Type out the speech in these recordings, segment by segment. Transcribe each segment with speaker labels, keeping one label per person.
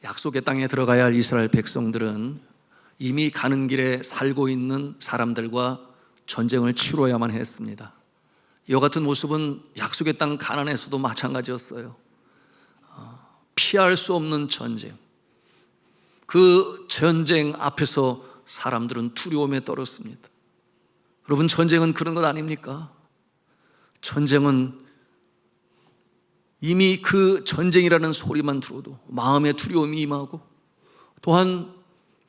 Speaker 1: 약속의 땅에 들어가야 할 이스라엘 백성들은 이미 가는 길에 살고 있는 사람들과 전쟁을 치러야만 했습니다. 이와 같은 모습은 약속의 땅 가나안에서도 마찬가지였어요. 피할 수 없는 전쟁, 그 전쟁 앞에서 사람들은 두려움에 떨었습니다. 여러분, 전쟁은 그런 것 아닙니까? 전쟁은 이미 그 전쟁이라는 소리만 들어도 마음에 두려움이 임하고, 또한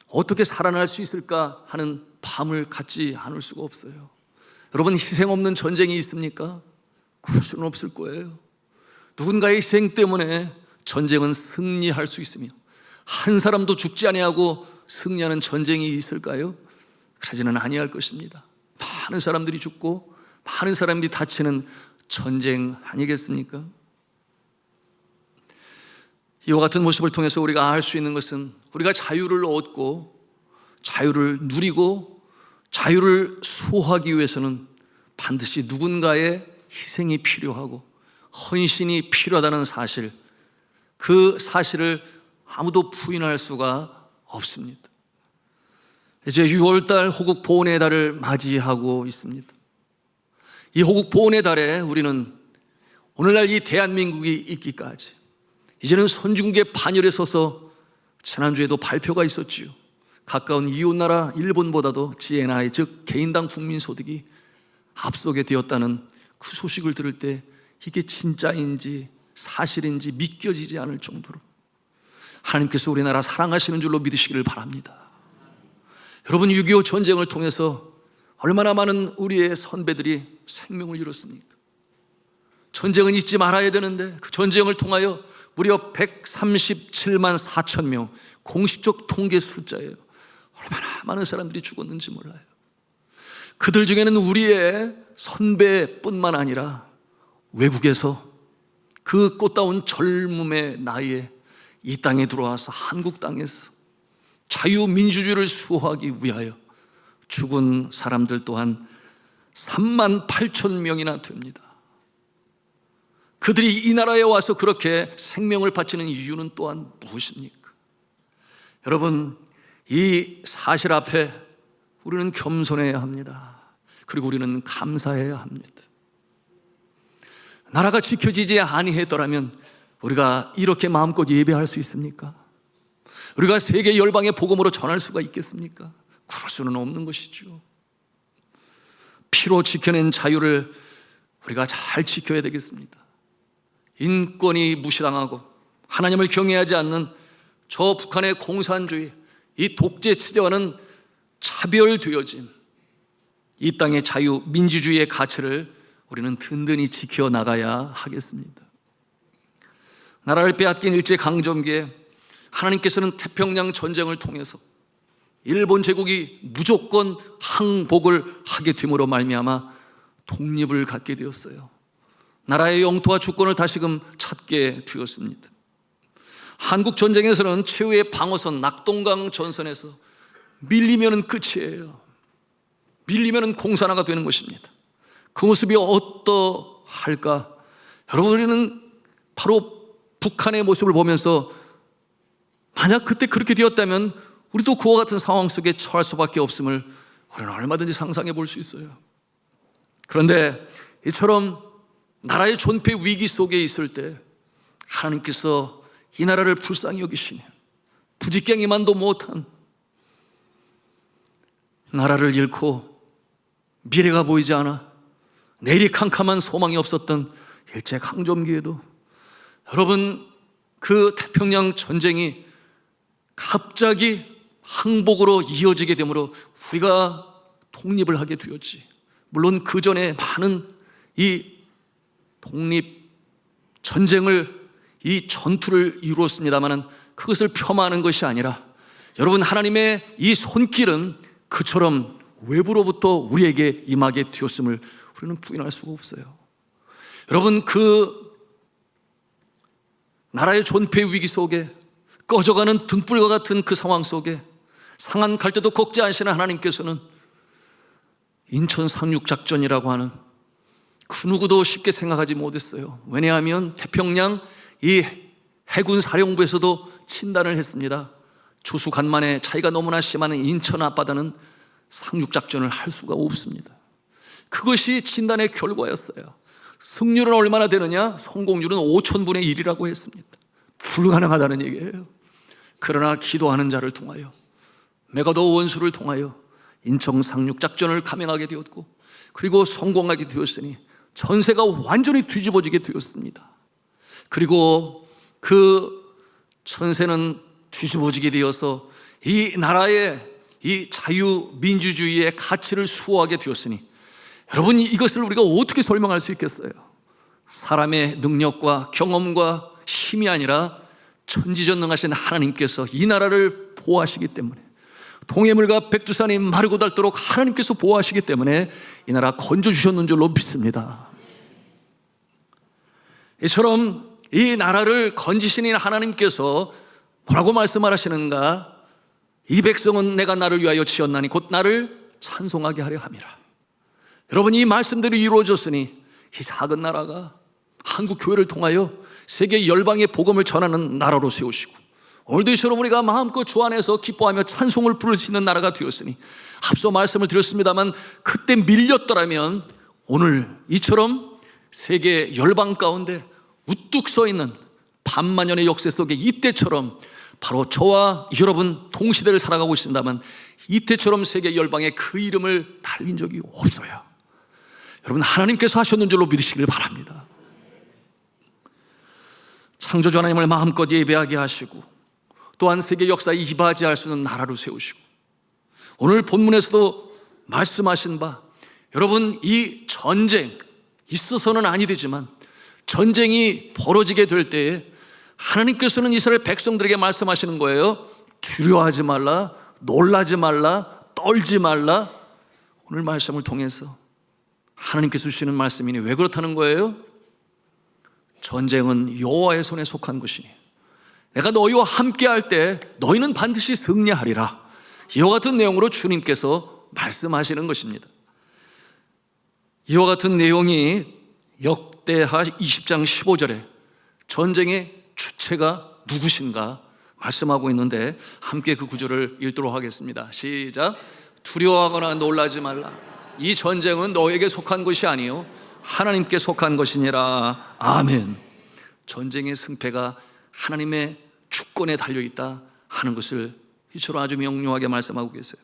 Speaker 1: 어떻게 살아날 수 있을까 하는 밤을 갖지 않을 수가 없어요. 여러분, 희생 없는 전쟁이 있습니까? 그럴 수는 없을 거예요. 누군가의 희생 때문에 전쟁은 승리할 수 있으며, 한 사람도 죽지 아니하고 승리하는 전쟁이 있을까요? 그러지는 아니할 것입니다. 많은 사람들이 죽고 많은 사람들이 다치는 전쟁 아니겠습니까? 이와 같은 모습을 통해서 우리가 알 수 있는 것은, 우리가 자유를 얻고 자유를 누리고 자유를 소화하기 위해서는 반드시 누군가의 희생이 필요하고 헌신이 필요하다는 사실, 그 사실을 아무도 부인할 수가 없습니다. 이제 6월달 호국 보훈의 달을 맞이하고 있습니다. 이 호국 보훈의 달에 우리는 오늘날 이 대한민국이 있기까지 이제는 선진국의 반열에 서서, 지난주에도 발표가 있었지요. 가까운 이웃나라 일본보다도 GNI, 즉 개인당 국민소득이 앞서게 되었다는 그 소식을 들을 때 이게 진짜인지 사실인지 믿겨지지 않을 정도로 하나님께서 우리나라 사랑하시는 줄로 믿으시기를 바랍니다. 여러분, 6.25 전쟁을 통해서 얼마나 많은 우리의 선배들이 생명을 잃었습니까? 전쟁은 잊지 말아야 되는데 그 전쟁을 통하여 무려 137만 4천 명, 공식적 통계 숫자예요. 얼마나 많은 사람들이 죽었는지 몰라요. 그들 중에는 우리의 선배뿐만 아니라 외국에서 그 꽃다운 젊음의 나이에 이 땅에 들어와서 한국 땅에서 자유민주주의를 수호하기 위하여 죽은 사람들 또한 3만 8천 명이나 됩니다. 그들이 이 나라에 와서 그렇게 생명을 바치는 이유는 또한 무엇입니까? 여러분, 이 사실 앞에 우리는 겸손해야 합니다. 그리고 우리는 감사해야 합니다. 나라가 지켜지지 아니했더라면 우리가 이렇게 마음껏 예배할 수 있습니까? 우리가 세계 열방의 복음으로 전할 수가 있겠습니까? 그럴 수는 없는 것이죠. 피로 지켜낸 자유를 우리가 잘 지켜야 되겠습니다. 인권이 무시당하고 하나님을 경외하지 않는 저 북한의 공산주의, 이 독재 체제와는 차별되어진 이 땅의 자유, 민주주의의 가치를 우리는 든든히 지켜나가야 하겠습니다. 나라를 빼앗긴 일제강점기에 하나님께서는 태평양 전쟁을 통해서 일본 제국이 무조건 항복을 하게 됨으로 말미암아 독립을 갖게 되었어요. 나라의 영토와 주권을 다시금 찾게 되었습니다. 한국 전쟁에서는 최후의 방어선 낙동강 전선에서 밀리면은 끝이에요. 밀리면은 공산화가 되는 것입니다. 그 모습이 어떠할까? 여러분, 우리는 바로 북한의 모습을 보면서 만약 그때 그렇게 되었다면 우리도 그와 같은 상황 속에 처할 수밖에 없음을 우리는 얼마든지 상상해 볼 수 있어요. 그런데 이처럼 나라의 존폐 위기 속에 있을 때 하나님께서 이 나라를 불쌍히 여기시네, 부직갱이만도 못한 나라를 잃고 미래가 보이지 않아 내일이 캄캄한 소망이 없었던 일제강점기에도, 여러분, 그 태평양 전쟁이 갑자기 항복으로 이어지게 되므로 우리가 독립을 하게 되었지. 물론 그 전에 많은 이 독립 전쟁을, 이 전투를 이루었습니다만 그것을 폄하하는 것이 아니라, 여러분, 하나님의 이 손길은 그처럼 외부로부터 우리에게 임하게 되었음을 우리는 부인할 수가 없어요. 여러분, 그 나라의 존폐 위기 속에, 꺼져가는 등불과 같은 그 상황 속에 상한 갈 때도 걷지 않으시는 하나님께서는 인천 상륙작전이라고 하는 그 누구도 쉽게 생각하지 못했어요. 왜냐하면 태평양 이 해군 사령부에서도 진단을 했습니다. 조수 간만에 차이가 너무나 심한 인천 앞바다는 상륙작전을 할 수가 없습니다. 그것이 진단의 결과였어요. 승률은 얼마나 되느냐? 성공률은 5000분의 1이라고 했습니다. 불가능하다는 얘기예요. 그러나 기도하는 자를 통하여, 메가더 원수를 통하여 인천 상륙작전을 감행하게 되었고, 그리고 성공하게 되었으니 전세가 완전히 뒤집어지게 되었습니다. 그리고 그 전세는 뒤집어지게 되어서 이 나라의 이 자유민주주의의 가치를 수호하게 되었으니, 여러분, 이것을 우리가 어떻게 설명할 수 있겠어요? 사람의 능력과 경험과 힘이 아니라 천지전능하신 하나님께서 이 나라를 보호하시기 때문에, 동해물과 백두산이 마르고 닳도록 하나님께서 보호하시기 때문에 이 나라 건져주셨는 줄로 믿습니다. 이처럼 이 나라를 건지시는 하나님께서 뭐라고 말씀하시는가? 이 백성은 내가 나를 위하여 지었나니 곧 나를 찬송하게 하려 함이라. 여러분, 이 말씀들이 이루어졌으니 이 작은 나라가 한국 교회를 통하여 세계 열방의 복음을 전하는 나라로 세우시고, 오늘도 이처럼 우리가 마음껏 주 안에서 기뻐하며 찬송을 부를 수 있는 나라가 되었으니, 앞서 말씀을 드렸습니다만 그때 밀렸더라면 오늘 이처럼 세계 열방 가운데 우뚝 서 있는 반만년의 역사 속에 이때처럼 바로 저와 여러분 동시대를 살아가고 있습니다만 이때처럼 세계 열방에 그 이름을 달린 적이 없어요. 여러분, 하나님께서 하셨는 줄로 믿으시길 바랍니다. 창조주 하나님을 마음껏 예배하게 하시고, 또한 세계 역사에 이바지할 수 있는 나라로 세우시고, 오늘 본문에서도 말씀하신 바, 여러분, 이 전쟁 있어서는 아니 되지만 전쟁이 벌어지게 될 때에 하나님께서는 이스라엘 백성들에게 말씀하시는 거예요. 두려워하지 말라, 놀라지 말라, 떨지 말라. 오늘 말씀을 통해서 하나님께서 주시는 말씀이니 왜 그렇다는 거예요? 전쟁은 여호와의 손에 속한 것이니 내가 너희와 함께 할 때 너희는 반드시 승리하리라. 이와 같은 내용으로 주님께서 말씀하시는 것입니다. 이와 같은 내용이 역대하 20장 15절에 전쟁의 주체가 누구신가 말씀하고 있는데, 함께 그 구절을 읽도록 하겠습니다. 시작. 두려워하거나 놀라지 말라. 이 전쟁은 너에게 속한 것이 아니요 하나님께 속한 것이니라. 아멘. 전쟁의 승패가 하나님의 주권에 달려있다 하는 것을 이처럼 아주 명료하게 말씀하고 계세요.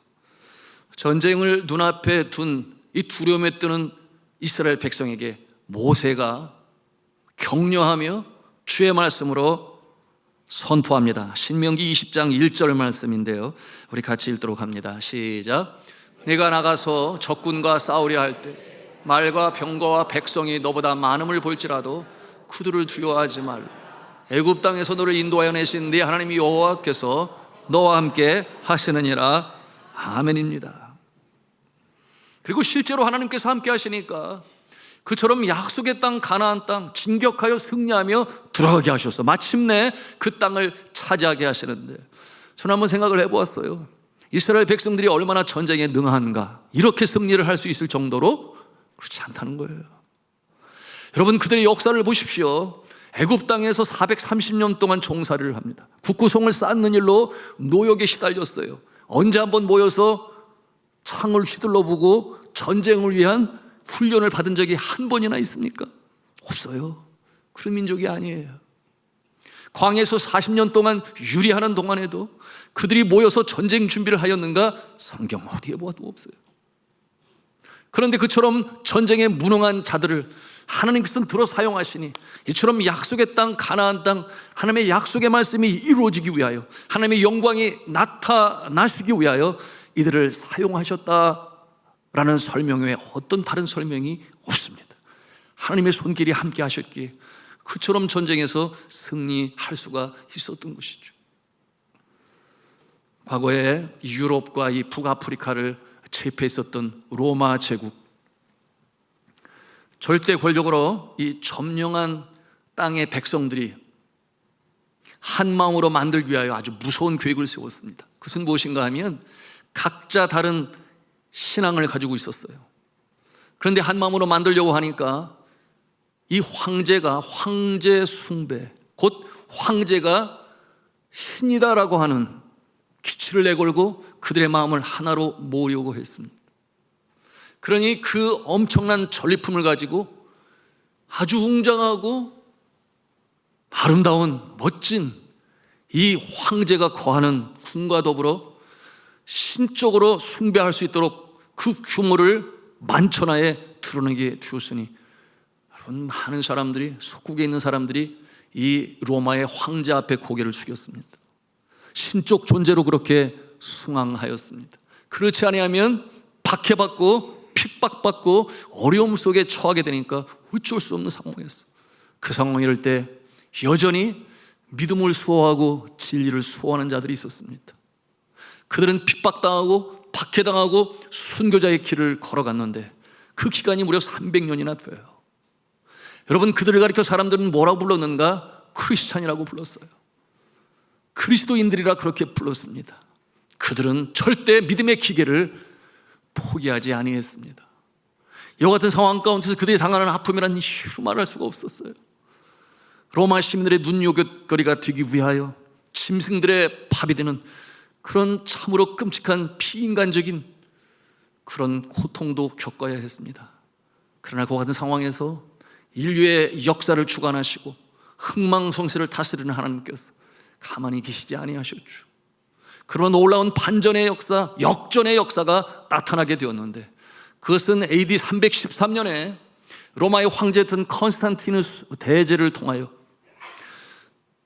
Speaker 1: 전쟁을 눈앞에 둔 이 두려움에 뜨는 이스라엘 백성에게 모세가 격려하며 주의 말씀으로 선포합니다. 신명기 20장 1절 말씀인데요, 우리 같이 읽도록 합니다. 시작. 네가 나가서 적군과 싸우려 할 때 말과 병거와 백성이 너보다 많음을 볼지라도 그들을 두려워하지 말라. 애굽 땅에서 너를 인도하여 내신 네 하나님 여호와께서 너와 함께 하시느니라. 아멘입니다. 그리고 실제로 하나님께서 함께 하시니까 그처럼 약속의 땅 가나안 땅 진격하여 승리하며 들어가게 하셔서 마침내 그 땅을 차지하게 하시는데, 저는 한번 생각을 해보았어요. 이스라엘 백성들이 얼마나 전쟁에 능한가, 이렇게 승리를 할 수 있을 정도로 그렇지 않다는 거예요. 여러분, 그들의 역사를 보십시오. 애굽 땅에서 430년 동안 종살이를 합니다. 국구성을 쌓는 일로 노역에 시달렸어요. 언제 한번 모여서 창을 휘둘러 보고 전쟁을 위한 훈련을 받은 적이 한 번이나 있습니까? 없어요. 그런 민족이 아니에요. 광야에서 40년 동안 유리하는 동안에도 그들이 모여서 전쟁 준비를 하였는가? 성경 어디에 보아도 없어요. 그런데 그처럼 전쟁에 무능한 자들을 하나님께서는 들어 사용하시니, 이처럼 약속의 땅 가나안 땅 하나님의 약속의 말씀이 이루어지기 위하여, 하나님의 영광이 나타나시기 위하여 이들을 사용하셨다라는 설명 외에 어떤 다른 설명이 없습니다. 하나님의 손길이 함께 하셨기에 그처럼 전쟁에서 승리할 수가 있었던 것이죠. 과거에 유럽과 이 북아프리카를 체포했었던 로마 제국, 절대 권력으로 이 점령한 땅의 백성들이 한 마음으로 만들기 위하여 아주 무서운 계획을 세웠습니다. 그것은 무엇인가 하면 각자 다른 신앙을 가지고 있었어요. 그런데 한 마음으로 만들려고 하니까 이 황제가 황제 숭배, 곧 황제가 신이다라고 하는 기치를 내걸고 그들의 마음을 하나로 모으려고 했습니다. 그러니 그 엄청난 전리품을 가지고 아주 웅장하고 아름다운 멋진 이 황제가 거하는 궁과 더불어 신적으로 숭배할 수 있도록 그 규모를 만천하에 드러내게 되었으니, 여러분, 많은 사람들이, 속국에 있는 사람들이 이 로마의 황제 앞에 고개를 숙였습니다. 신적 존재로 그렇게 숭앙하였습니다. 그렇지 아니하면 박해받고 핍박받고 어려움 속에 처하게 되니까 어쩔 수 없는 상황이었어요. 그 상황일 때 여전히 믿음을 수호하고 진리를 수호하는 자들이 있었습니다. 그들은 핍박당하고 박해당하고 순교자의 길을 걸어갔는데 그 기간이 무려 300년이나 돼요. 여러분, 그들을 가리켜 사람들은 뭐라고 불렀는가? 크리스찬이라고 불렀어요. 그리스도인들이라 그렇게 불렀습니다. 그들은 절대 믿음의 기계를 포기하지 아니했습니다. 이와 같은 상황 가운데서 그들이 당하는 아픔이란 이루 말할 수가 없었어요. 로마 시민들의 눈요깃거리가 되기 위하여 짐승들의 밥이 되는 그런 참으로 끔찍한 비인간적인 그런 고통도 겪어야 했습니다. 그러나 그 같은 상황에서 인류의 역사를 주관하시고 흥망성쇠를 다스리는 하나님께서 가만히 계시지 아니하셨죠. 그런 놀라운 반전의 역사, 역전의 역사가 나타나게 되었는데, 그것은 AD 313년에 로마의 황제였던 컨스탄티누스 대제를 통하여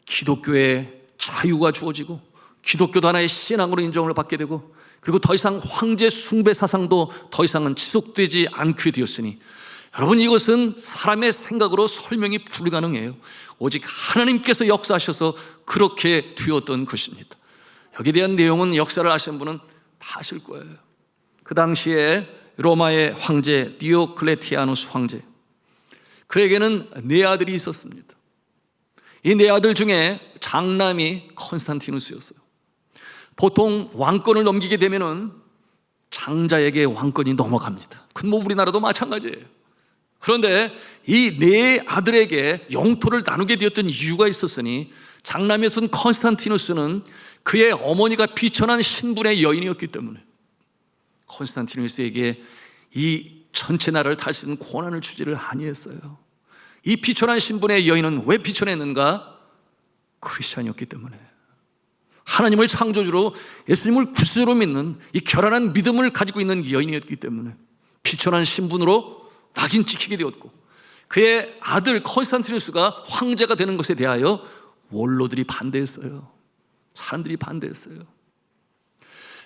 Speaker 1: 기독교의 자유가 주어지고 기독교도 하나의 신앙으로 인정을 받게 되고, 그리고 더 이상 황제 숭배 사상도 더 이상은 지속되지 않게 되었으니, 여러분, 이것은 사람의 생각으로 설명이 불가능해요. 오직 하나님께서 역사하셔서 그렇게 되었던 것입니다. 여기에 대한 내용은 역사를 아시는 분은 다 아실 거예요. 그 당시에 로마의 황제 디오클레티아누스 황제, 그에게는 네 아들이 있었습니다. 이 네 아들 중에 장남이 컨스탄티누스였어요. 보통 왕권을 넘기게 되면은 장자에게 왕권이 넘어갑니다. 그건 뭐 우리나라도 마찬가지예요. 그런데 이 네 아들에게 영토를 나누게 되었던 이유가 있었으니, 장남이었던 컨스탄티누스는 그의 어머니가 비천한 신분의 여인이었기 때문에 컨스탄티누스에게 이 전체 나라를 탈 수 있는 권한을 주지를 아니했어요. 이 비천한 신분의 여인은 왜 비천했는가? 크리스찬이었기 때문에, 하나님을 창조주로 예수님을 구주로 믿는 이 결연한 믿음을 가지고 있는 여인이었기 때문에 비천한 신분으로 낙인 찍히게 되었고, 그의 아들 컨스탄티누스가 황제가 되는 것에 대하여 원로들이 반대했어요. 사람들이 반대했어요.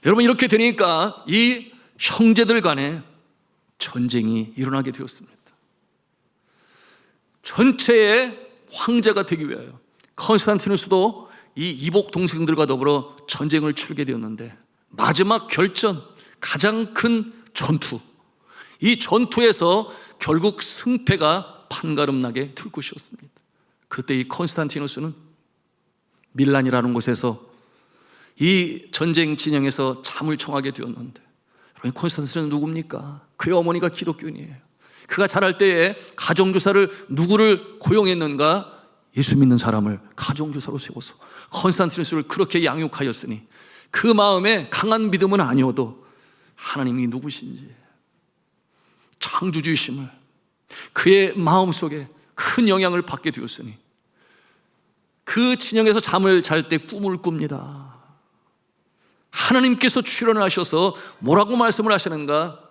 Speaker 1: 여러분, 이렇게 되니까 이 형제들 간에 전쟁이 일어나게 되었습니다. 전체의 황제가 되기 위하여 컨스탄티누스도 이 이복 동생들과 더불어 전쟁을 치르게 되었는데, 마지막 결전, 가장 큰 전투, 이 전투에서 결국 승패가 판가름나게 될 것이었습니다. 그때 이 컨스탄티누스는 밀란이라는 곳에서 이 전쟁 진영에서 잠을 청하게 되었는데, 여러분, 컨스탄티누스는 누굽니까? 그의 어머니가 기독교인이에요. 그가 자랄 때에 가정교사를 누구를 고용했는가? 예수 믿는 사람을 가정교사로 세워서 컨스탄티누스를 그렇게 양육하였으니, 그 마음에 강한 믿음은 아니어도 하나님이 누구신지, 창조주이심을 그의 마음속에 큰 영향을 받게 되었으니, 그 진영에서 잠을 잘 때 꿈을 꿉니다. 하나님께서 출현을 하셔서 뭐라고 말씀을 하시는가?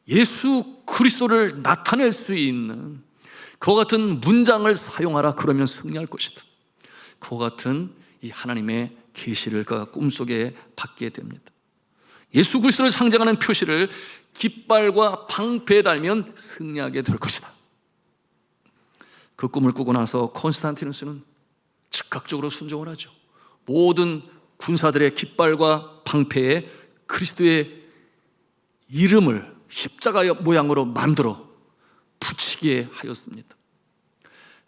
Speaker 1: 예수 그리스도를 나타낼 수 있는 그와 같은 문장을 사용하라, 그러면 승리할 것이다. 그와 같은 이 하나님의 계시를 그가 꿈속에 받게 됩니다. 예수 그리스도를 상징하는 표시를 깃발과 방패에 달면 승리하게 될 것이다. 그 꿈을 꾸고 나서 컨스탄티누스는 즉각적으로 순종을 하죠. 모든 군사들의 깃발과 방패에 그리스도의 이름을 십자가 모양으로 만들어 붙이게 하였습니다.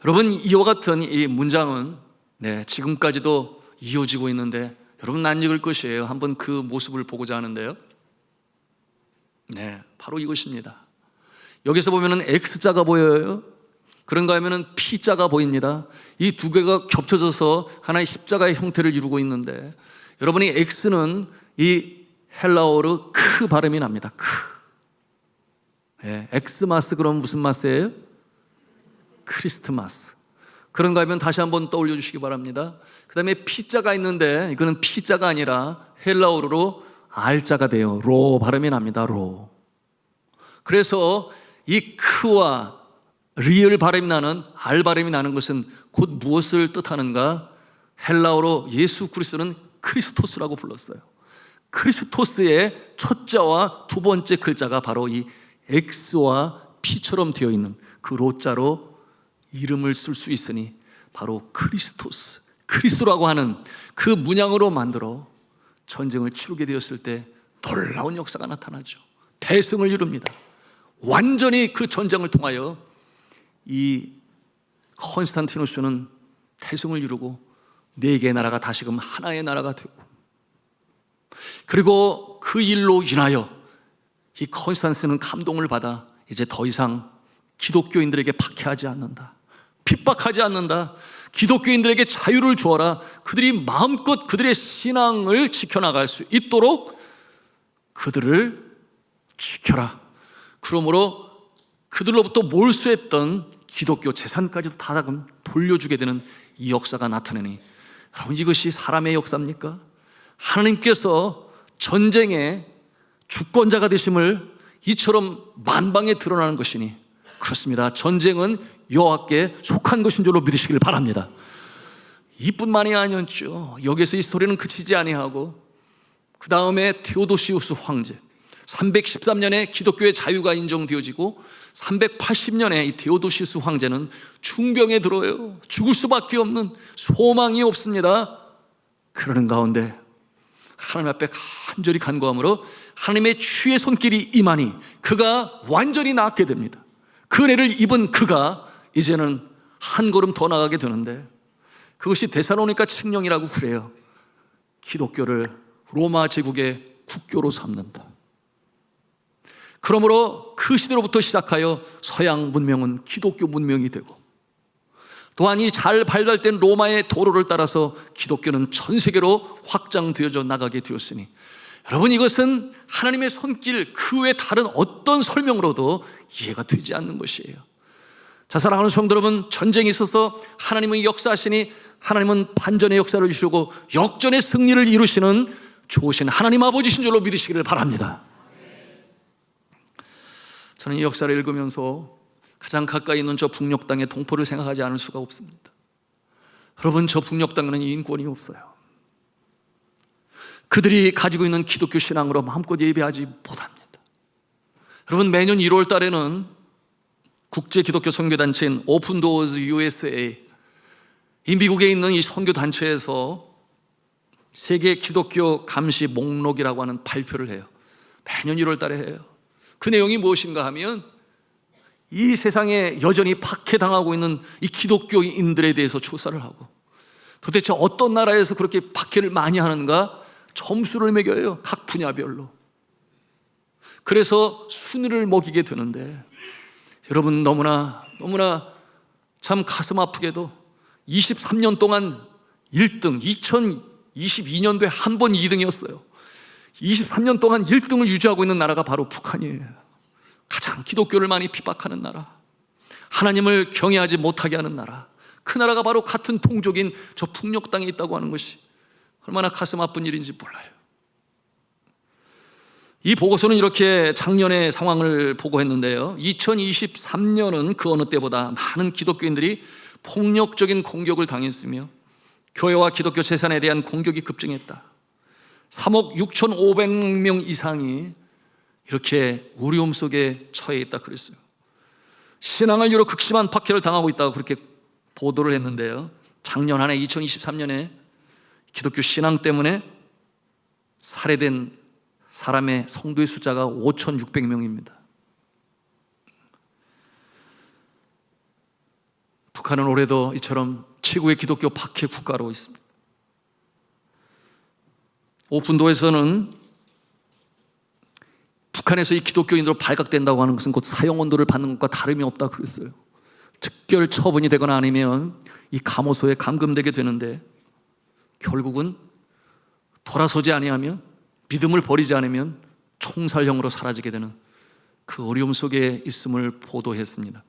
Speaker 1: 여러분, 이와 같은 이 문장은 지금까지도 이어지고 있는데, 여러분, 낯익을 것이에요. 한번 그 모습을 보고자 하는데요. 바로 이것입니다. 여기서 보면은 X자가 보여요. 그런가 하면은 P자가 보입니다. 이 두 개가 겹쳐져서 하나의 십자가의 형태를 이루고 있는데, 여러분이 X는 이 헬라어로 크 발음이 납니다. 크. 예, 엑스마스 그럼 무슨 마스예요? 크리스트마스. 그런가 하면 다시 한번 떠올려 주시기 바랍니다. 그 다음에 P자가 있는데 이거는 P자가 아니라 헬라어로 R자가 돼요. 로 발음이 납니다. 로. 그래서 이 크와 리을 발음이 나는 R 발음이 나는 것은 곧 무엇을 뜻하는가? 헬라어로 예수 그리스도는 크리스토스라고 불렀어요. 크리스토스의 첫자와 두 번째 글자가 바로 이 X와 P처럼 되어 있는 그 로자로 이름을 쓸 수 있으니 바로 크리스토스, 그리스도라고 하는 그 문양으로 만들어 전쟁을 치르게 되었을 때 놀라운 역사가 나타나죠. 대승을 이룹니다. 완전히 그 전쟁을 통하여 이 컨스탄티누스는 대승을 이루고 네 개의 나라가 다시금 하나의 나라가 되고, 그리고 그 일로 인하여 이 컨스탄티누스는 감동을 받아 이제 더 이상 기독교인들에게 박해하지 않는다, 핍박하지 않는다, 기독교인들에게 자유를 주어라, 그들이 마음껏 그들의 신앙을 지켜나갈 수 있도록 그들을 지켜라. 그러므로 그들로부터 몰수했던 기독교 재산까지도 다다금 돌려주게 되는 이 역사가 나타나니, 여러분 이것이 사람의 역사입니까? 하나님께서 전쟁의 주권자가 되심을 이처럼 만방에 드러나는 것이니, 그렇습니다. 전쟁은 여호와께 속한 것인 줄로 믿으시길 바랍니다. 이뿐만이 아니었죠. 여기서 이 스토리는 그치지 아니하고 그 다음에 테오도시우스 황제, 313년에 기독교의 자유가 인정되어지고 380년에 이 테오도시우스 황제는 중병에 들어요. 죽을 수밖에 없는, 소망이 없습니다. 그러는 가운데 하나님 앞에 간절히 간구함으로 하나님의 주의 손길이 임하니 그가 완전히 낫게 됩니다. 그 은혜를 입은 그가 이제는 한 걸음 더 나가게 되는데, 그것이 데살로니가 칙령이라고 그래요. 기독교를 로마 제국의 국교로 삼는다. 그러므로 그 시대로부터 시작하여 서양 문명은 기독교 문명이 되고, 또한 이 잘 발달된 로마의 도로를 따라서 기독교는 전 세계로 확장되어져 나가게 되었으니, 여러분 이것은 하나님의 손길 그 외 다른 어떤 설명으로도 이해가 되지 않는 것이에요. 자, 사랑하는 성도 여러분, 전쟁이 있어서 하나님은 역사하시니 하나님은 반전의 역사를 이루시고 역전의 승리를 이루시는 좋으신 하나님 아버지신 줄로 믿으시기를 바랍니다. 저는 이 역사를 읽으면서 가장 가까이 있는 저 북녘 땅의 동포를 생각하지 않을 수가 없습니다. 여러분, 저 북녘 땅에는 인권이 없어요. 그들이 가지고 있는 기독교 신앙으로 마음껏 예배하지 못합니다. 여러분, 매년 1월 달에는 국제 기독교 선교단체인 오픈 도어즈 USA, 이 미국에 있는 이 선교단체에서 세계 기독교 감시 목록이라고 하는 발표를 해요. 매년 1월 달에 해요. 그 내용이 무엇인가 하면 이 세상에 여전히 박해당하고 있는 이 기독교인들에 대해서 조사를 하고, 도대체 어떤 나라에서 그렇게 박해를 많이 하는가 점수를 매겨요. 각 분야별로. 그래서 순위를 먹이게 되는데, 여러분 너무나 참 가슴 아프게도 23년 동안 1등, 2022년도에 한 번 2등이었어요. 23년 동안 1등을 유지하고 있는 나라가 바로 북한이에요. 가장 기독교를 많이 핍박하는 나라, 하나님을 경외하지 못하게 하는 나라, 그 나라가 바로 같은 동족인 저 북녘 땅에 있다고 하는 것이 얼마나 가슴 아픈 일인지 몰라요. 이 보고서는 이렇게 작년의 상황을 보고했는데요, 2023년은 그 어느 때보다 많은 기독교인들이 폭력적인 공격을 당했으며 교회와 기독교 재산에 대한 공격이 급증했다. 3억 6,500명 이상이 이렇게 어려움 속에 처해 있다 그랬어요. 신앙을 이유로 극심한 박해를 당하고 있다고 그렇게 보도를 했는데요, 작년 한 해 2023년에 기독교 신앙 때문에 살해된 사람의 성도의 숫자가 5,600명입니다. 북한은 올해도 이처럼 최고의 기독교 박해 국가로 있습니다. 오픈도에서는 북한에서 이 기독교인으로 발각된다고 하는 것은 곧 사형언도를 받는 것과 다름이 없다 그랬어요. 즉결 처분이 되거나 아니면 이 감호소에 감금되게 되는데, 결국은 돌아서지 아니하면, 믿음을 버리지 않으면 총살형으로 사라지게 되는 그 어려움 속에 있음을 보도했습니다.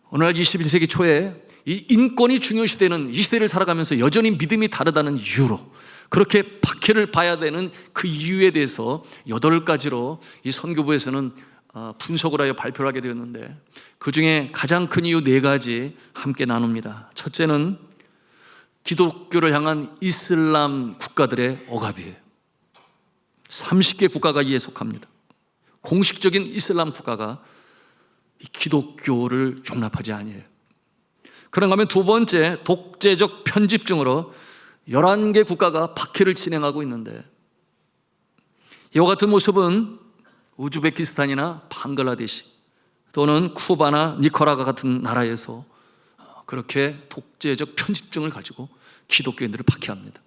Speaker 1: 오늘날 21세기 초에 이 인권이 중요시되는 이 시대를 살아가면서 여전히 믿음이 다르다는 이유로, 그렇게 박해를 봐야 되는 그 이유에 대해서 8가지로 이 선교부에서는 분석을 하여 발표를 하게 되었는데, 그 중에 가장 큰 이유 4가지 함께 나눕니다. 첫째는 기독교를 향한 이슬람 국가들의 억압이에요. 30개 국가가 이에 속합니다. 공식적인 이슬람 국가가 이 기독교를 용납하지 아니해요. 그런가 하면 두 번째, 독재적 편집증으로 11개 국가가 박해를 진행하고 있는데, 이와 같은 모습은 우즈베키스탄이나 방글라데시 또는 쿠바나 니카라과 같은 나라에서 그렇게 독재적 편집증을 가지고 기독교인들을 박해합니다.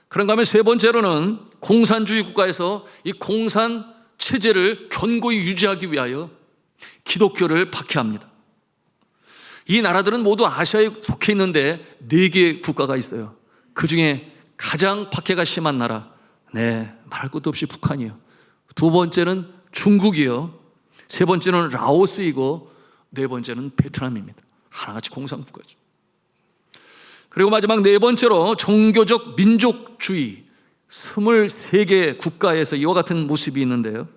Speaker 1: 그런가 하면 세 번째로는 공산주의 국가에서 이 공산 체제를 견고히 유지하기 위하여 기독교를 박해합니다. 이 나라들은 모두 아시아에 속해 있는데 4개 국가가 있어요. 그 중에 가장 박해가 심한 나라, 말할 것도 없이 북한이요. 두 번째는 중국이요. 세 번째는 라오스이고, 4번째는 베트남입니다. 하나같이 공산국가죠. 그리고 마지막 4번째로 종교적 민족주의, 23개 국가에서 이와 같은 모습이 있는데요.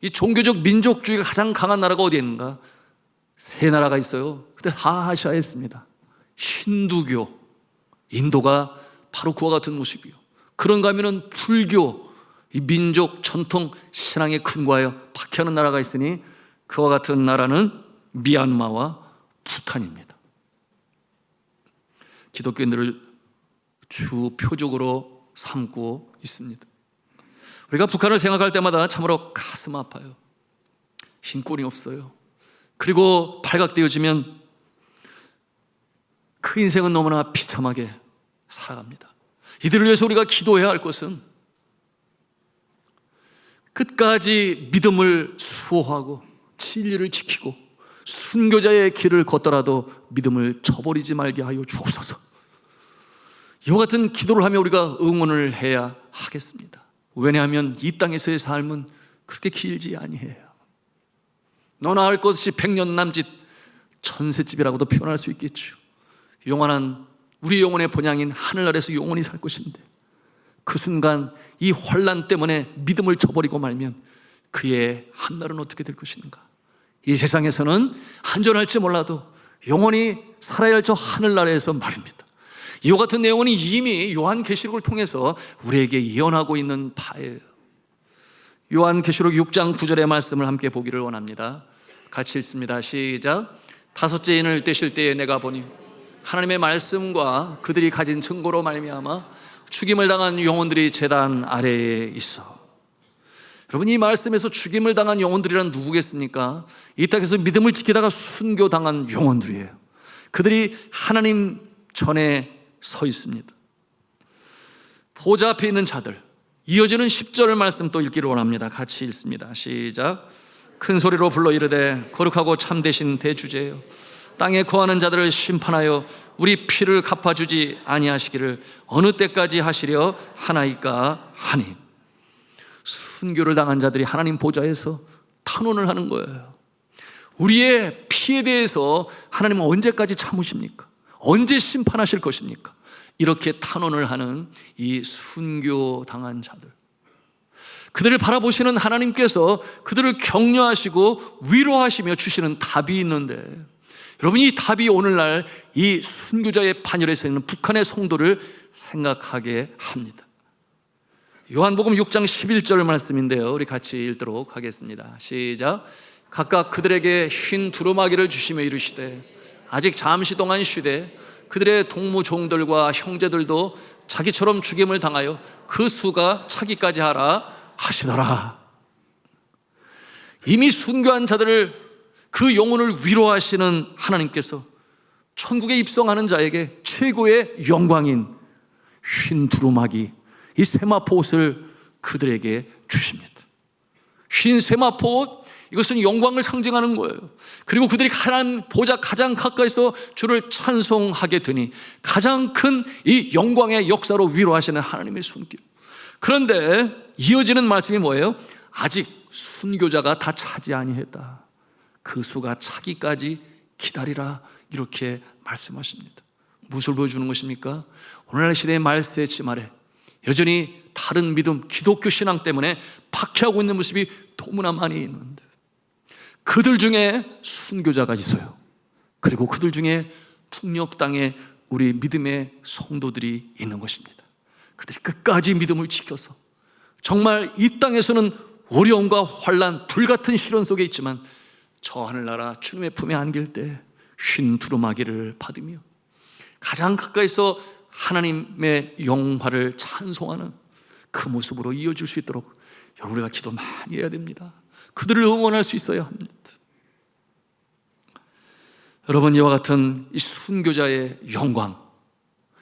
Speaker 1: 이 종교적 민족주의가 가장 강한 나라가 어디에 있는가? 3나라가 있어요. 근데 다 아시아에 있습니다. 힌두교, 인도가 바로 그와 같은 모습이요. 그런가 하면은 불교, 이 민족 전통 신앙에 근거하여 박해하는 나라가 있으니, 그와 같은 나라는 미얀마와 부탄입니다. 기독교인들을 주 표적으로 삼고 있습니다. 우리가 북한을 생각할 때마다 참으로 가슴 아파요. 힘권이 없어요. 그리고 발각되어지면 그 인생은 너무나 비참하게 살아갑니다. 이들을 위해서 우리가 기도해야 할 것은 끝까지 믿음을 수호하고 진리를 지키고 순교자의 길을 걷더라도 믿음을 저버리지 말게 하여 주옵소서. 이와 같은 기도를 하며 우리가 응원을 해야 하겠습니다. 왜냐하면 이 땅에서의 삶은 그렇게 길지 아니해요. 너나 할 것이 100년 남짓 천새집이라고도 표현할 수 있겠죠. 영원한 우리 영혼의 본향인 하늘나라에서 영원히 살 것인데, 그 순간 이 환난 때문에 믿음을 저버리고 말면 그의 한날은 어떻게 될 것인가? 이 세상에서는 안전할지 몰라도 영원히 살아야 할 저 하늘나라에서 말입니다. 이와 같은 내용은 이미 요한계시록을 통해서 우리에게 예언하고 있는 바예요. 요한계시록 6장 9절의 말씀을 함께 보기를 원합니다. 같이 읽습니다. 시작. 5째 인을 떼실 때에 내가 보니 하나님의 말씀과 그들이 가진 증거로 말미암아 죽임을 당한 영혼들이 제단 아래에 있어. 여러분, 이 말씀에서 죽임을 당한 영혼들이란 누구겠습니까? 이 땅에서 믿음을 지키다가 순교당한 영혼들이에요. 그들이 하나님 전에 서 있습니다. 보좌 앞에 있는 자들. 이어지는 10절 말씀 또 읽기를 원합니다. 같이 읽습니다. 시작. 큰 소리로 불러 이르되 거룩하고 참되신 대주제여, 땅에 거하는 자들을 심판하여 우리 피를 갚아주지 아니하시기를 어느 때까지 하시려 하나이까 하니. 순교를 당한 자들이 하나님 보좌에서 탄원을 하는 거예요. 우리의 피에 대해서 하나님은 언제까지 참으십니까? 언제 심판하실 것입니까? 이렇게 탄원을 하는 이 순교 당한 자들, 그들을 바라보시는 하나님께서 그들을 격려하시고 위로하시며 주시는 답이 있는데, 여러분, 이 답이 오늘날 이 순교자의 반열에서 있는 북한의 성도를 생각하게 합니다. 요한복음 6장 11절 말씀인데요, 우리 같이 읽도록 하겠습니다. 시작. 각각 그들에게 흰 두루마기를 주시며 이르시되 아직 잠시 동안 쉬되 그들의 동무 종들과 형제들도 자기처럼 죽임을 당하여 그 수가 차기까지 하라 하시더라. 이미 순교한 자들을, 그 영혼을 위로하시는 하나님께서 천국에 입성하는 자에게 최고의 영광인 흰 두루마기, 이 세마포 옷을 그들에게 주십니다. 흰 세마포, 이것은 영광을 상징하는 거예요. 그리고 그들이 하나님 보좌 가장 가까이서 주를 찬송하게 되니 가장 큰 이 영광의 역사로 위로하시는 하나님의 손길. 그런데 이어지는 말씀이 뭐예요? 아직 순교자가 다 차지 아니했다. 그 수가 차기까지 기다리라, 이렇게 말씀하십니다. 무엇을 보여주는 것입니까? 오늘날 시대의 말세치 말에 여전히 다른 믿음, 기독교 신앙 때문에 박해하고 있는 모습이 너무나 많이 있는데, 그들 중에 순교자가 있어요. 그리고 그들 중에 풍력 땅에 우리 믿음의 성도들이 있는 것입니다. 그들이 끝까지 믿음을 지켜서 정말 이 땅에서는 어려움과 환난, 불같은 시련 속에 있지만 저 하늘나라 주님의 품에 안길 때 흰 두루마기를 받으며 가장 가까이서 하나님의 영화를 찬송하는 그 모습으로 이어질 수 있도록 여러분, 우리가 기도 많이 해야 됩니다. 그들을 응원할 수 있어야 합니다. 여러분, 이와 같은 이 순교자의 영광,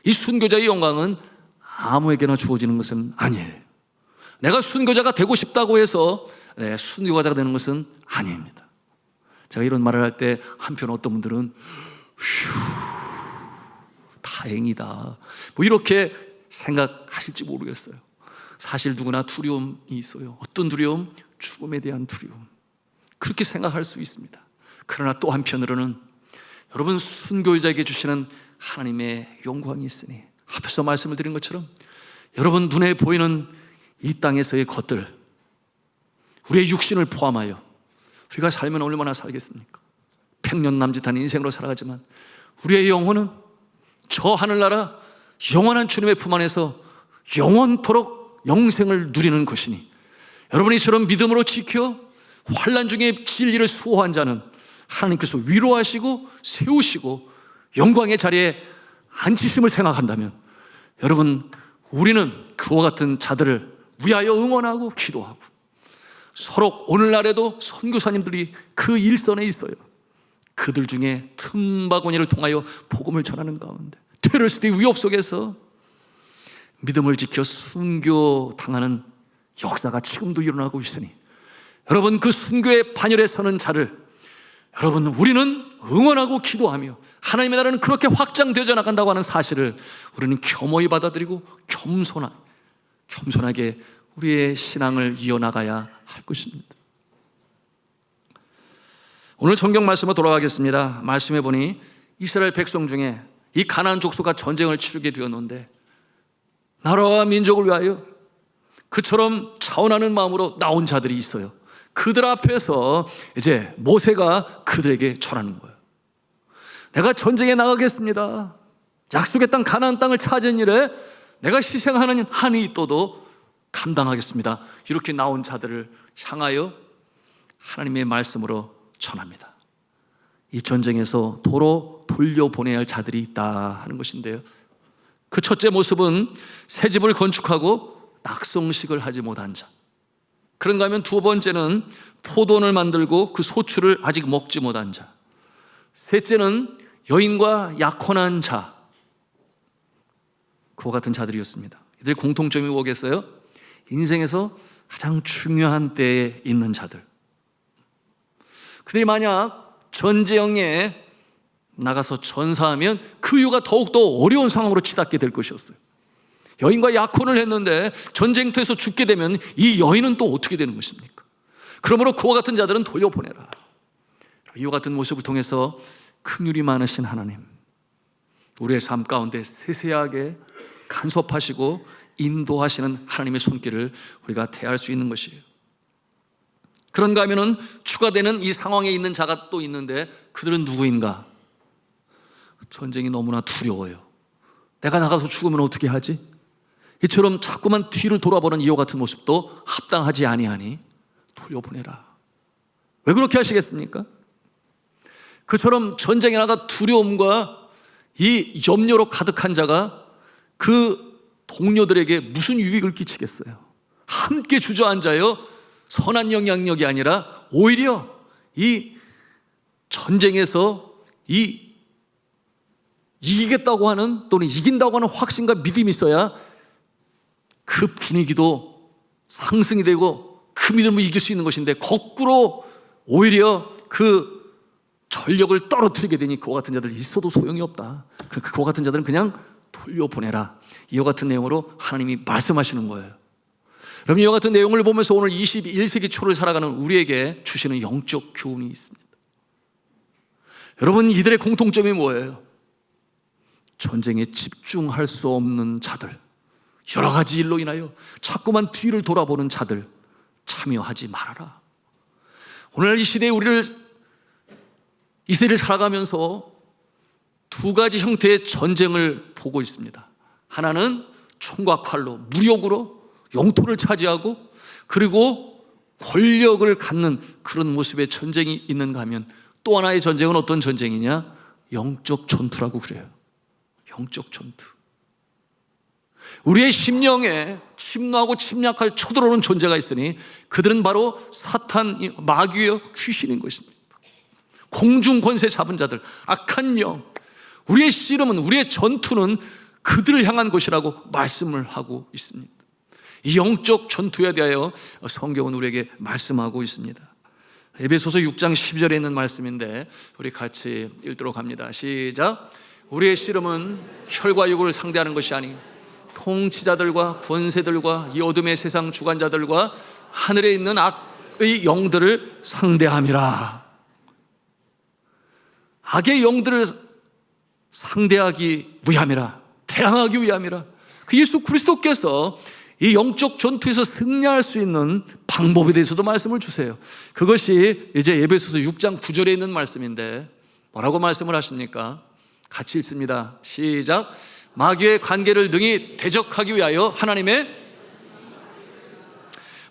Speaker 1: 이 순교자의 영광은 아무에게나 주어지는 것은 아니에요. 내가 순교자가 되고 싶다고 해서 순교자가 되는 것은 아닙니다. 제가 이런 말을 할 때 한편 어떤 분들은 다행이다, 뭐 이렇게 생각하실지 모르겠어요. 사실 누구나 두려움이 있어요. 어떤 두려움? 죽음에 대한 두려움. 그렇게 생각할 수 있습니다. 그러나 또 한편으로는 여러분, 순교자에게 주시는 하나님의 영광이 있으니, 앞에서 말씀을 드린 것처럼 여러분 눈에 보이는 이 땅에서의 것들, 우리의 육신을 포함하여 우리가 살면 얼마나 살겠습니까? 백년남짓한 인생으로 살아가지만 우리의 영혼은 저 하늘나라 영원한 주님의 품 안에서 영원토록 영생을 누리는 것이니, 여러분이 저런 믿음으로 지켜 환난 중에 진리를 수호한 자는 하나님께서 위로하시고 세우시고 영광의 자리에 앉히심을 생각한다면, 여러분, 우리는 그와 같은 자들을 위하여 응원하고 기도하고, 서로 오늘날에도 선교사님들이 그 일선에 있어요. 그들 중에 틈바구니를 통하여 복음을 전하는 가운데 테러리스트의 위협 속에서 믿음을 지켜 순교당하는 역사가 지금도 일어나고 있으니, 여러분, 그 순교의 반열에 서는 자를 여러분, 우리는 응원하고 기도하며 하나님의 나라는 그렇게 확장되어 나간다고 하는 사실을 우리는 겸허히 받아들이고 겸손하게 우리의 신앙을 이어나가야 할 것입니다. 오늘 성경 말씀으로 돌아가겠습니다. 말씀해 보니 이스라엘 백성 중에 이 가나안 족속과 전쟁을 치르게 되었는데, 나라와 민족을 위하여 그처럼 차원하는 마음으로 나온 자들이 있어요. 그들 앞에서 이제 모세가 그들에게 전하는 거예요. 내가 전쟁에 나가겠습니다. 약속의 땅 가나안 땅을 찾은 일에 내가 희생하는 한이 있어도 감당하겠습니다. 이렇게 나온 자들을 향하여 하나님의 말씀으로 전합니다. 이 전쟁에서 도로 돌려보내야 할 자들이 있다 하는 것인데요, 그 첫째 모습은 새 집을 건축하고 낙성식을 하지 못한 자. 그런가 하면 두 번째는 포도원을 만들고 그 소출을 아직 먹지 못한 자. 셋째는 여인과 약혼한 자. 그와 같은 자들이었습니다. 이들의 공통점이 뭐겠어요? 인생에서 가장 중요한 때에 있는 자들. 그들이 만약 전쟁에 나가서 전사하면 그 이유가 더욱더 어려운 상황으로 치닫게 될 것이었어요. 여인과 약혼을 했는데 전쟁터에서 죽게 되면 이 여인은 또 어떻게 되는 것입니까? 그러므로 그와 같은 자들은 돌려보내라. 이와 같은 모습을 통해서 긍휼이 많으신 하나님, 우리의 삶 가운데 세세하게 간섭하시고 인도하시는 하나님의 손길을 우리가 대할 수 있는 것이에요. 그런가 하면은 추가되는 이 상황에 있는 자가 또 있는데, 그들은 누구인가? 전쟁이 너무나 두려워요. 내가 나가서 죽으면 어떻게 하지? 이처럼 자꾸만 뒤를 돌아보는 이와 같은 모습도 합당하지 아니하니 돌려보내라. 왜 그렇게 하시겠습니까? 그처럼 전쟁에 나가 두려움과 이 염려로 가득한 자가 그 동료들에게 무슨 유익을 끼치겠어요? 함께 주저앉아요 선한 영향력이 아니라 오히려 이 전쟁에서 이기겠다고 하는, 또는 이긴다고 하는 확신과 믿음이 있어야 그 분위기도 상승이 되고 그 믿음을 이길 수 있는 것인데, 거꾸로 오히려 그 전력을 떨어뜨리게 되니 그와 같은 자들 있어도 소용이 없다. 그와 같은 자들은 그냥 돌려보내라. 이와 같은 내용으로 하나님이 말씀하시는 거예요. 여러분, 이와 같은 내용을 보면서 오늘 21세기 초를 살아가는 우리에게 주시는 영적 교훈이 있습니다. 여러분, 이들의 공통점이 뭐예요? 전쟁에 집중할 수 없는 자들, 여러 가지 일로 인하여 자꾸만 뒤를 돌아보는 자들, 참여하지 말아라. 오늘 이 시대에 이 세대를 살아가면서 두 가지 형태의 전쟁을 보고 있습니다. 하나는 총과 칼로, 무력으로 영토를 차지하고, 그리고 권력을 갖는 그런 모습의 전쟁이 있는가 하면, 또 하나의 전쟁은 어떤 전쟁이냐? 영적 전투라고 그래요. 영적 전투. 우리의 심령에 침노하고 침략할 쳐들어오는 존재가 있으니 그들은 바로 사탄, 마귀여 귀신인 것입니다. 공중 권세 잡은 자들, 악한 영. 우리의 씨름은, 우리의 전투는 그들을 향한 것이라고 말씀을 하고 있습니다. 이 영적 전투에 대하여 성경은 우리에게 말씀하고 있습니다. 에베소서 6장 12절에 있는 말씀인데 우리 같이 읽도록 합니다. 시작. 우리의 씨름은 혈과 육을 상대하는 것이 아니 통치자들과 권세들과 이 어둠의 세상 주관자들과 하늘에 있는 악의 영들을 상대함이라. 악의 영들을 상대하기 위함이라, 대항하기 위함이라. 그 예수 그리스도께서 이 영적 전투에서 승리할 수 있는 방법에 대해서도 말씀을 주세요. 그것이 이제 에베소서 6장 9절에 있는 말씀인데 뭐라고 말씀을 하십니까? 같이 읽습니다. 시작. 마귀의 관계를 능히 대적하기 위하여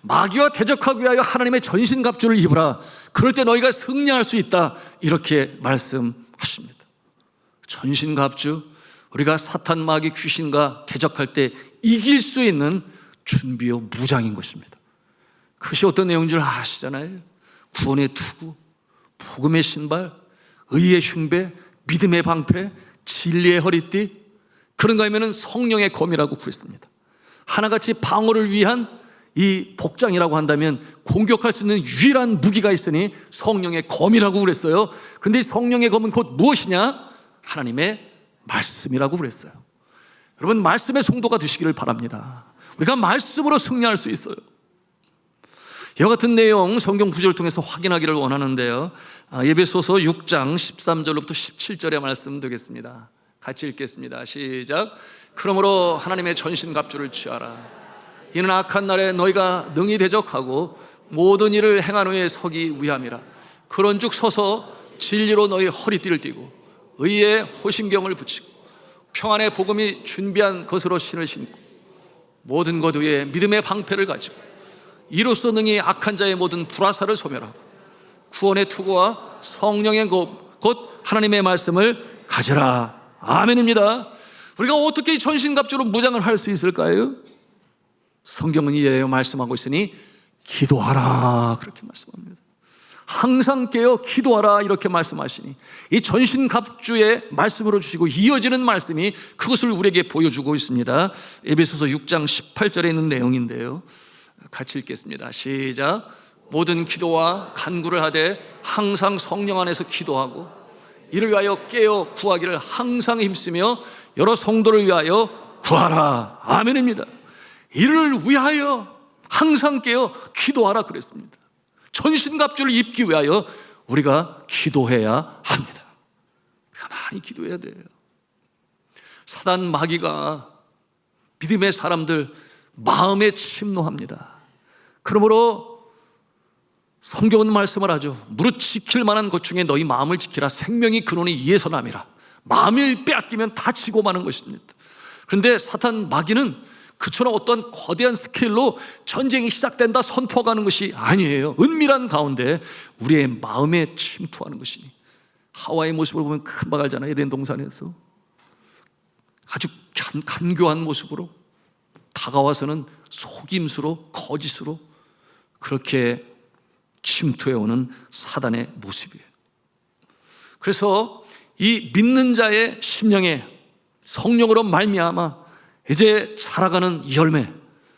Speaker 1: 마귀와 대적하기 위하여 하나님의 전신갑주를 입으라. 그럴 때 너희가 승리할 수 있다. 이렇게 말씀하십니다. 전신갑주, 우리가 사탄, 마귀, 귀신과 대적할 때 이길 수 있는 준비요 무장인 것입니다. 그것이 어떤 내용인 줄 아시잖아요. 구원의 투구, 복음의 신발, 의의 흉배, 믿음의 방패, 진리의 허리띠. 그런가 하면 성령의 검이라고 그랬습니다. 하나같이 방어를 위한 이 복장이라고 한다면 공격할 수 있는 유일한 무기가 있으니 성령의 검이라고 그랬어요. 근데 성령의 검은 곧 무엇이냐? 하나님의 말씀이라고 그랬어요. 여러분, 말씀의 성도가 되시기를 바랍니다. 우리가 말씀으로 승리할 수 있어요. 이와 같은 내용 성경 구절을 통해서 확인하기를 원하는데요, 에베소서 6장 13절로부터 17절의 말씀 되겠습니다. 같이 읽겠습니다. 시작. 그러므로 하나님의 전신갑주를 취하라. 이는 악한 날에 너희가 능히 대적하고 모든 일을 행한 후에 서기 위함이라. 그런즉 서서 진리로 너희 허리띠를 띠고 의의 호심경을 붙이고 평안의 복음이 준비한 것으로 신을 신고 모든 것 위에 믿음의 방패를 가지고 이로써 능히 악한 자의 모든 불화살을 소멸하고 구원의 투구와 성령의 곧 하나님의 말씀을 가지라. 아멘입니다. 우리가 어떻게 전신갑주로 무장을 할 수 있을까요? 성경은 이에 말씀하고 있으니 기도하라, 그렇게 말씀합니다. 항상 깨어 기도하라, 이렇게 말씀하시니 이 전신갑주의 말씀으로 주시고 이어지는 말씀이 그것을 우리에게 보여주고 있습니다. 에베소서 6장 18절에 있는 내용인데요, 같이 읽겠습니다. 시작. 모든 기도와 간구를 하되 항상 성령 안에서 기도하고 이를 위하여 깨어 구하기를 항상 힘쓰며 여러 성도를 위하여 구하라. 아멘입니다. 이를 위하여 항상 깨어 기도하라 그랬습니다. 전신갑주를 입기 위하여 우리가 기도해야 합니다. 우리가 많이 기도해야 돼요. 사단 마귀가 믿음의 사람들 마음에 침노합니다. 그러므로 성경은 말씀을 하죠. 무릇 지킬 만한 것 중에 너희 마음을 지키라. 생명이 근원이 이에서 남이라. 마음을 빼앗기면 다 지고 마는 것입니다. 그런데 사탄 마귀는 그처럼 어떤 거대한 스케일로 전쟁이 시작된다 선포하는 것이 아니에요. 은밀한 가운데 우리의 마음에 침투하는 것이니 하와의 모습을 보면 금방 알잖아요. 에덴 동산에서 아주 간교한 모습으로 다가와서는 속임수로 거짓으로 그렇게 침투해오는 사단의 모습이에요. 그래서 이 믿는 자의 심령에 성령으로 말미암아 이제 살아가는 열매,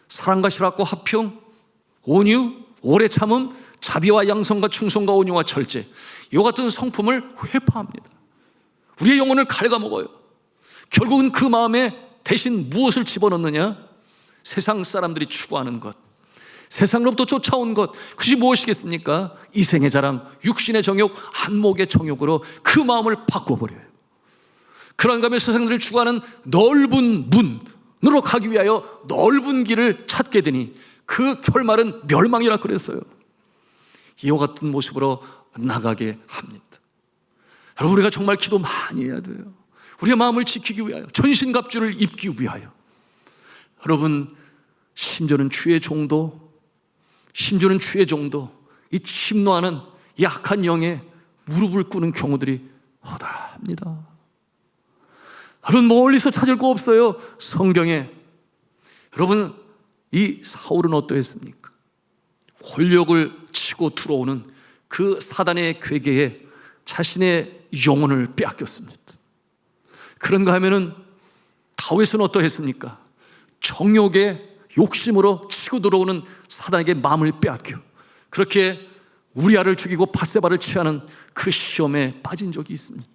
Speaker 1: 사랑과 실학과 화평, 온유, 오래 참음, 자비와 양성과 충성과 온유와 절제, 이와 같은 성품을 회파합니다. 우리의 영혼을 갉아먹어요. 결국은 그 마음에 대신 무엇을 집어넣느냐? 세상 사람들이 추구하는 것, 세상으로부터 쫓아온 것, 그것이 무엇이겠습니까? 이생의 자랑, 육신의 정욕, 안목의 정욕으로 그 마음을 바꿔버려요. 그런가 하면 세상들을 추구하는 넓은 문으로 가기 위하여 넓은 길을 찾게 되니 그 결말은 멸망이라 그랬어요. 이와 같은 모습으로 나가게 합니다. 여러분, 우리가 정말 기도 많이 해야 돼요. 우리의 마음을 지키기 위하여, 전신갑주를 입기 위하여. 여러분, 심지어는 주의 종도, 이 침노하는 이 악한 영에 무릎을 꿇는 경우들이 허다합니다. 여러분, 멀리서 찾을 거 없어요. 성경에 여러분, 이 사울은 어떠했습니까? 권력을 치고 들어오는 그 사단의 괴계에 자신의 영혼을 빼앗겼습니다. 그런가 하면은 다윗은 어떠했습니까? 정욕의 욕심으로 치고 들어오는 사단에게 마음을 빼앗겨 그렇게 우리아를 죽이고 밧세바를 취하는 그 시험에 빠진 적이 있습니다.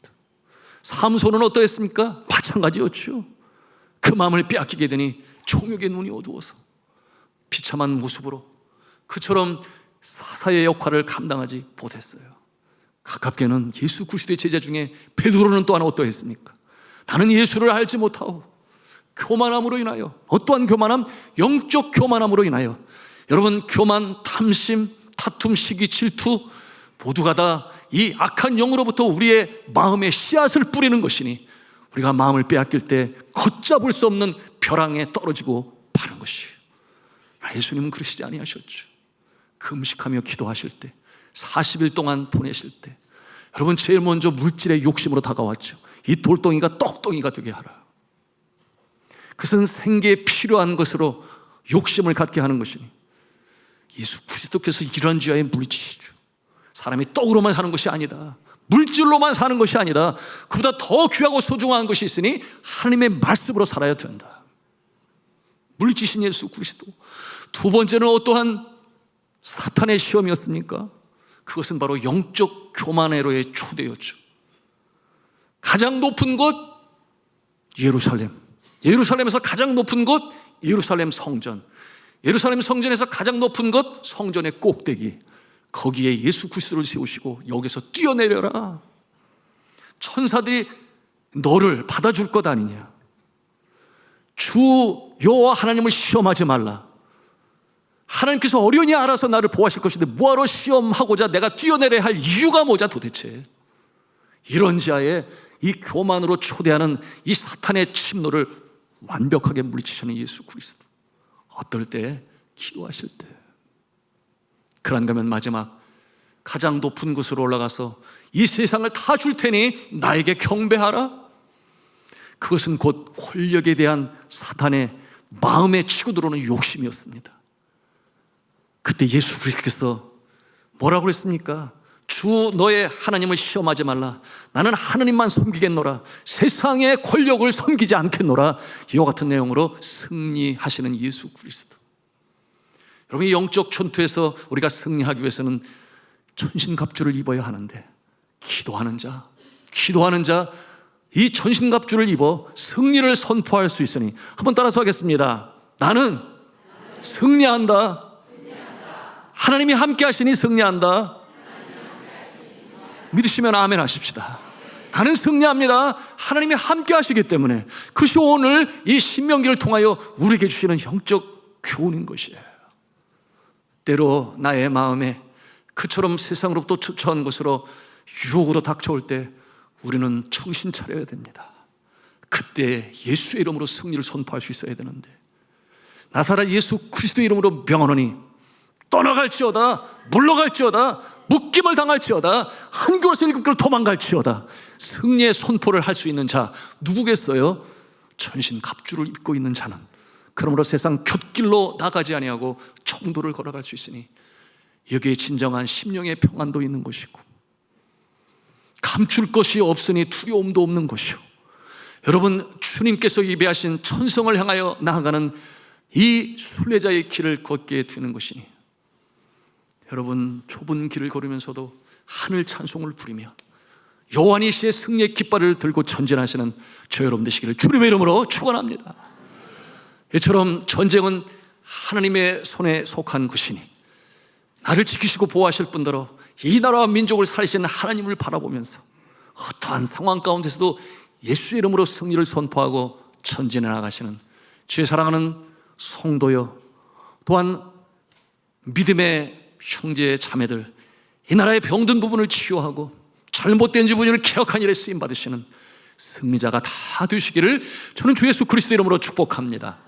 Speaker 1: 삼손은 어떠했습니까? 마찬가지였죠. 그 마음을 빼앗기게 되니 정욕의 눈이 어두워서 비참한 모습으로 그처럼 사사의 역할을 감당하지 못했어요. 가깝게는 예수 그리스도의 제자 중에 베드로는 또한 어떠했습니까? 나는 예수를 알지 못하오. 교만함으로 인하여, 어떠한 교만함? 영적 교만함으로 인하여. 여러분, 교만, 탐심, 다툼, 시기, 질투 모두가 다 이 악한 영으로부터 우리의 마음에 씨앗을 뿌리는 것이니 우리가 마음을 빼앗길 때 걷잡을 수 없는 벼랑에 떨어지고 파는 것이에요. 예수님은 그러시지 아니하셨죠. 금식하며 기도하실 때, 40일 동안 보내실 때 여러분, 제일 먼저 물질의 욕심으로 다가왔죠. 이 돌덩이가 떡덩이가 되게 하라. 그것은 생계에 필요한 것으로 욕심을 갖게 하는 것이니 예수 그리스도께서 이러한 지하에 물리치시죠. 사람이 떡으로만 사는 것이 아니다, 물질로만 사는 것이 아니다, 그보다 더 귀하고 소중한 것이 있으니 하나님의 말씀으로 살아야 된다. 물리치신 예수 그리스도. 두 번째는 어떠한 사탄의 시험이었습니까? 그것은 바로 영적 교만으로의 초대였죠. 가장 높은 곳 예루살렘에서 가장 높은 곳 예루살렘 성전, 예루살렘 성전에서 가장 높은 곳 성전의 꼭대기, 거기에 예수 그리스도를 세우시고 여기서 뛰어내려라. 천사들이 너를 받아줄 것 아니냐. 주 여호와 하나님을 시험하지 말라. 하나님께서 어련히 알아서 나를 보호하실 것인데 뭐하러 시험하고자 내가 뛰어내려야 할 이유가 뭐냐 도대체. 이런 자에 이 교만으로 초대하는 이 사탄의 침노를 완벽하게 물리치시는 예수 그리스도. 어떨 때? 기도하실 때. 그런가 하면 마지막 가장 높은 곳으로 올라가서 이 세상을 다 줄 테니 나에게 경배하라. 그것은 곧 권력에 대한 사탄의 마음에 치고 들어오는 욕심이었습니다. 그때 예수 그리스도께서 뭐라고 그랬습니까? 주 너의 하나님을 시험하지 말라. 나는 하나님만 섬기겠노라. 세상의 권력을 섬기지 않겠노라. 이와 같은 내용으로 승리하시는 예수 그리스도. 여러분, 이 영적 전투에서 우리가 승리하기 위해서는 전신갑주를 입어야 하는데 기도하는 자 이 전신갑주를 입어 승리를 선포할 수 있으니 한번 따라서 하겠습니다. 나는 승리한다. 하나님이 함께 하시니 승리한다. 믿으시면 아멘 하십시다. 나는 승리합니다. 하나님이 함께 하시기 때문에 그것이 오늘 이 신명기를 통하여 우리에게 주시는 영적 교훈인 것이에요. 때로 나의 마음에 그처럼 세상으로부터 쫓아온 것으로 유혹으로 닥쳐올 때 우리는 정신 차려야 됩니다. 그때 예수의 이름으로 승리를 선포할 수 있어야 되는데, 나사렛 예수 그리스도의 이름으로 명하노니 떠나갈지어다, 물러갈지어다, 묶임을 당할지어다, 한 곳에서 일곱 곳을 도망갈지어다. 승리의 선포를 할 수 있는 자 누구겠어요? 전신갑주를 입고 있는 자는. 그러므로 세상 곁길로 나가지 아니하고 정도를 걸어갈 수 있으니 여기에 진정한 심령의 평안도 있는 것이고 감출 것이 없으니 두려움도 없는 것이요. 여러분, 주님께서 예배하신 천성을 향하여 나아가는 이 순례자의 길을 걷게 되는 것이니 여러분, 좁은 길을 걸으면서도 하늘 찬송을 부리며 여호와 니시의 승리의 깃발을 들고 전진하시는 저 여러분 되시기를 주님의 이름으로 축원합니다. 이처럼 전쟁은 하나님의 손에 속한 것이니 나를 지키시고 보호하실 뿐더러 이 나라와 민족을 살리시는 하나님을 바라보면서 어떠한 상황 가운데서도 예수의 이름으로 승리를 선포하고 전진해 나가시는 주의 사랑하는 성도여, 또한 믿음의 형제 자매들, 이 나라의 병든 부분을 치유하고 잘못된 부분을 개혁한 일에 쓰임받으시는 승리자가 다 되시기를 저는 주 예수 그리스도 이름으로 축복합니다.